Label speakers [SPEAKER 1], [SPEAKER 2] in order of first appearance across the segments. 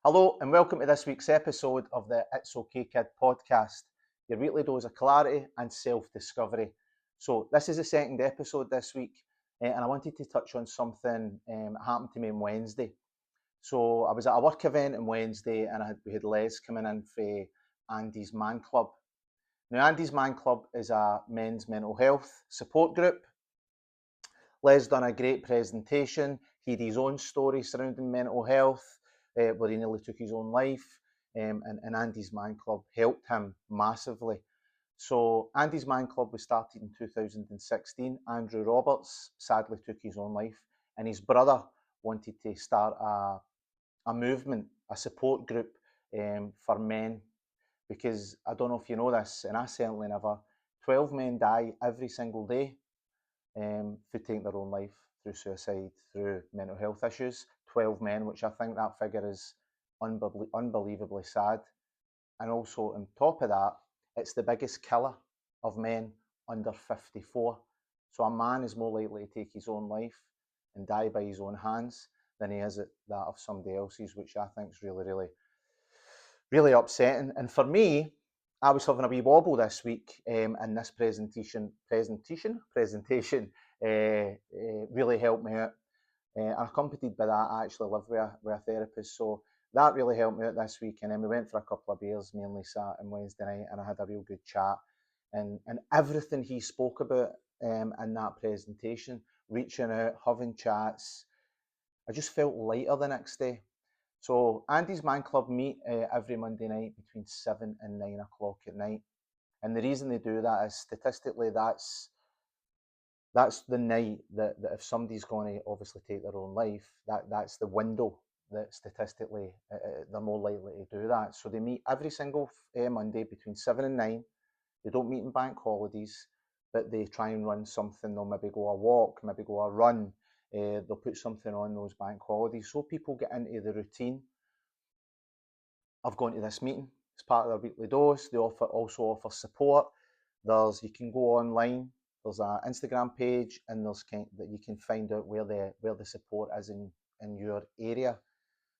[SPEAKER 1] Hello and welcome to this week's episode of the It's Okay Kid podcast, your weekly dose of clarity and self-discovery. So this is the second episode this week, and I wanted to touch on something that happened to me on Wednesday. So I was at a work event on Wednesday and we had Les coming in for Andy's Man Club. Now Andy's Man Club is a men's mental health support group. Les done a great presentation. He had his own story surrounding mental health, where he nearly took his own life, and Andy's Man Club helped him massively. So Andy's Man Club was started in 2016. Andrew Roberts sadly took his own life, and his brother wanted to start a movement, a support group for men, because I don't know if you know this, and I certainly never. 12 men die every single day through taking their own life, through suicide, through mental health issues. 12 men, which I think that figure is unbelievably sad. And also, on top of that, it's the biggest killer of men under 54. So a man is more likely to take his own life and die by his own hands than he is at that of somebody else's, which I think is really, really, really upsetting. And for me, I was having a wee wobble this week, and this presentation really helped me out. And accompanied by that, I actually live with a therapist, so that really helped me out this week. And then we went for a couple of beers, me and Lisa, on Wednesday night, and I had a real good chat. And everything he spoke about in that presentation, reaching out, having chats, I just felt lighter the next day. So Andy's Man Club meet every Monday night between 7 and 9 o'clock at night. And the reason they do that is statistically that's the night that if somebody's going to obviously take their own life, that's the window that statistically they're more likely to do that. So they meet every single Monday between 7 and 9. They don't meet in bank holidays, but they try and run something. They'll maybe go a walk, maybe go a run. They'll put something on those bank holidays so people get into the routine of going to this meeting. It's part of their weekly dose. They also offer support. You can go online. There's an Instagram page, and that you can find out where the support is in your area.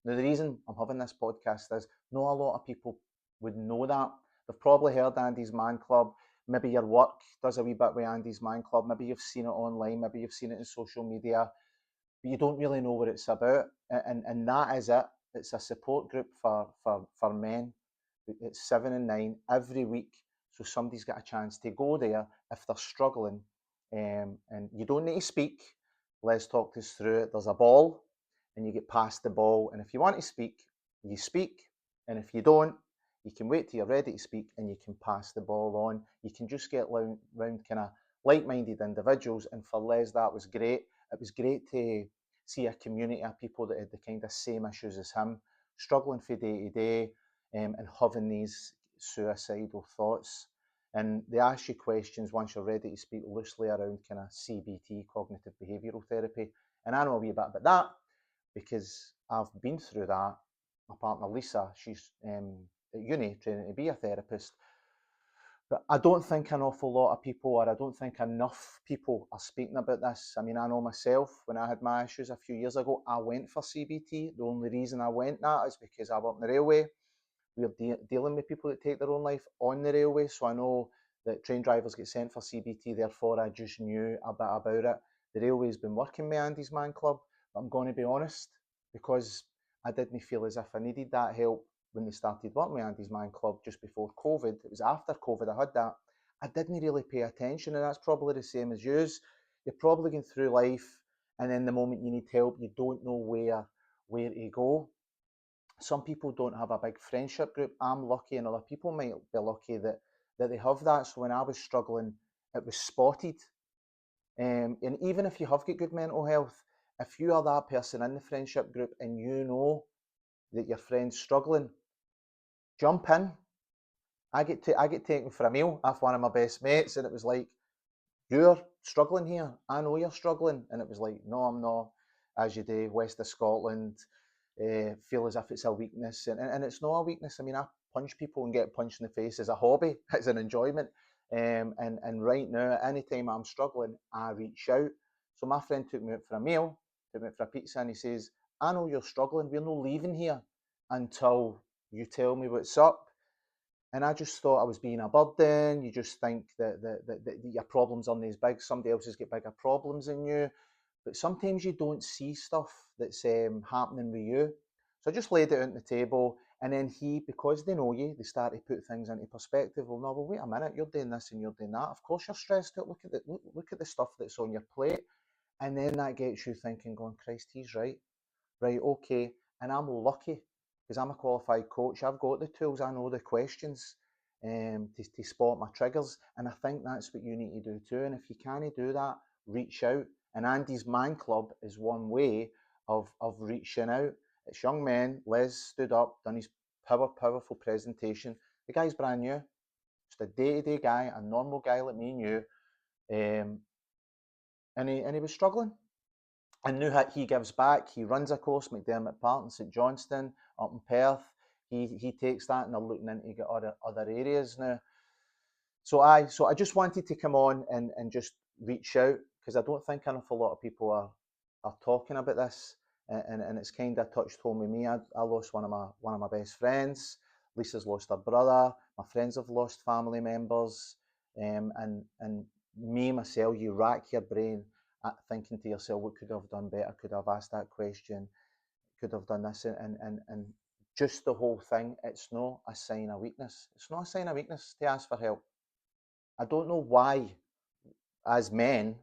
[SPEAKER 1] Now, the reason I'm having this podcast is not a lot of people would know that. They've probably heard Andy's Man Club. Maybe your work does a wee bit with Andy's Man Club. Maybe you've seen it online. Maybe you've seen it in social media, but you don't really know what it's about. And that is it. It's a support group for men. It's 7 and 9 every week. So somebody's got a chance to go there if they're struggling. And you don't need to speak. Les talked us through it. There's a ball, and you get past the ball. And if you want to speak, you speak. And if you don't, you can wait till you're ready to speak, and you can pass the ball on. You can just get round kind of like-minded individuals. And for Les, that was great. It was great to see a community of people that had the kind of same issues as him, struggling from day to day, and having these suicidal thoughts. And they ask you questions once you're ready to speak loosely around kind of CBT, cognitive behavioural therapy. And I know a wee bit about that because I've been through that. My partner Lisa, she's at uni training to be a therapist. But I don't think an awful lot of people, or I don't think enough people, are speaking about this. I mean, I know myself, when I had my issues a few years ago, I went for CBT. The only reason I went that is because I work in the railway. We're dealing with people that take their own life on the railway, so I know that train drivers get sent for CBT, therefore I just knew a bit about it. The railway's been working with Andy's Man Club, but I'm going to be honest, because I didn't feel as if I needed that help when they started working with Andy's Man Club just before COVID. It was after COVID I had that. I didn't really pay attention, and that's probably the same as yours. You're probably going through life, and then the moment you need help, you don't know where to go. Some people don't have a big friendship group. I'm lucky, and other people might be lucky that they have that. So when I was struggling, it was spotted. And even if you have got good mental health, if you are that person in the friendship group and you know that your friend's struggling, jump in. I get taken for a meal off one of my best mates, and it was like, "You're struggling here. I know you're struggling," and it was like, "No, I'm not." As you do, west of Scotland, feel as if it's a weakness, and it's not a weakness. I mean, I punch people and get punched in the face as a hobby, as an enjoyment. And right now, anytime I'm struggling, I reach out. So my friend took me out for a meal, took me out for a pizza, and he says, "I know you're struggling. We're not leaving here until you tell me what's up. And I just thought I was being a burden. You just think that your problems aren't as big. Somebody else has got bigger problems than you. But sometimes you don't see stuff that's happening with you. So I just laid it on the table. And then because they know you, they start to put things into perspective. Well, no, well, wait a minute, you're doing this and you're doing that. Of course you're stressed out. Look at the stuff that's on your plate. And then that gets you thinking, going, Christ, he's right. Right, okay. And I'm lucky because I'm a qualified coach. I've got the tools. I know the questions to spot my triggers. And I think that's what you need to do too. And if you can't do that, reach out. And Andy's Man Club is one way of reaching out. It's young men. Les stood up, done his powerful presentation. The guy's brand new. Just a day-to-day guy, a normal guy like me and you. Um, and he was struggling. I knew how he gives back. He runs a course, McDermott Park in St Johnstone, up in Perth. He takes that and they're looking into other areas now. So I just wanted to come on and just reach out because I don't think enough a lot of people are talking about this, and it's kind of touched home with me. I lost one of my best friends. Lisa's lost her brother. My friends have lost family members, and me myself, you rack your brain at thinking to yourself, what could I have done better? Could I have asked that question? Could I have done this? And just the whole thing, it's not a sign of weakness. It's not a sign of weakness to ask for help. I don't know why, as men,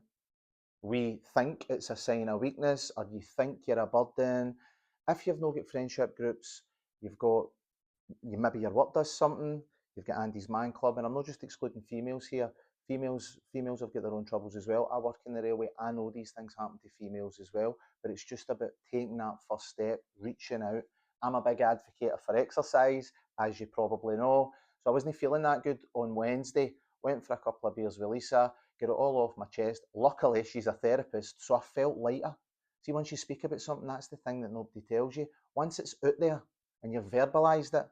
[SPEAKER 1] we think it's a sign of weakness or you think you're a burden. If you've not got friendship groups, you've got maybe your work does something. You've got Andy's Man Club, and I'm not just excluding females here. Females have got their own troubles as well. I work in the railway. I know these things happen to females as well, but it's just about taking that first step, reaching out. I'm a big advocate for exercise, as you probably know. So I wasn't feeling that good on Wednesday. Went for a couple of beers with Lisa, get it all off my chest. Luckily, she's a therapist, so I felt lighter. See, once you speak about something, that's the thing that nobody tells you. Once it's out there and you've verbalized it,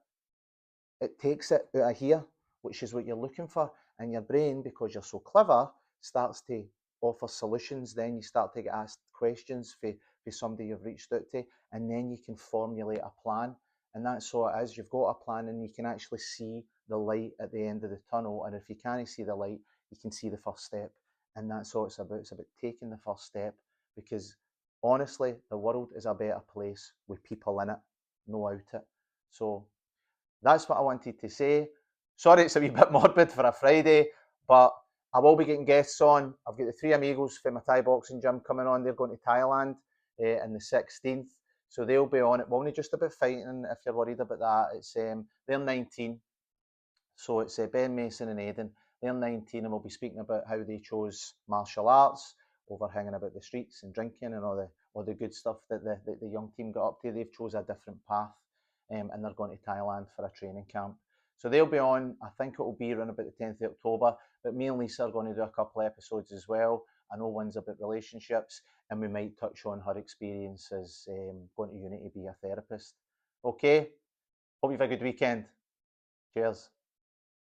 [SPEAKER 1] it takes it out of here, which is what you're looking for. And your brain, because you're so clever, starts to offer solutions. Then you start to get asked questions for somebody you've reached out to, and then you can formulate a plan. And that's all it is. You've got a plan, and you can actually see the light at the end of the tunnel. And if you can't see the light, you can see the first step. And that's all it's about. It's about taking the first step because honestly, the world is a better place with people in it, know out it. So that's what I wanted to say. Sorry, it's a wee bit morbid for a Friday, but I will be getting guests on. I've got the three amigos from my Thai boxing gym coming on. They're going to Thailand on the 16th. So they'll be on. It won't just about fighting if you're worried about that. It's they're 19. So it's Ben Mason and Aidan. They're 19 and we'll be speaking about how they chose martial arts over hanging about the streets and drinking and all the good stuff that the young team got up to. They've chose a different path and they're going to Thailand for a training camp. So they'll be on, I think it will be around about the 10th of October, but me and Lisa are going to do a couple of episodes as well. I know one's about relationships and we might touch on her experiences going to uni to be a therapist. Okay, hope you've had a good weekend. Cheers.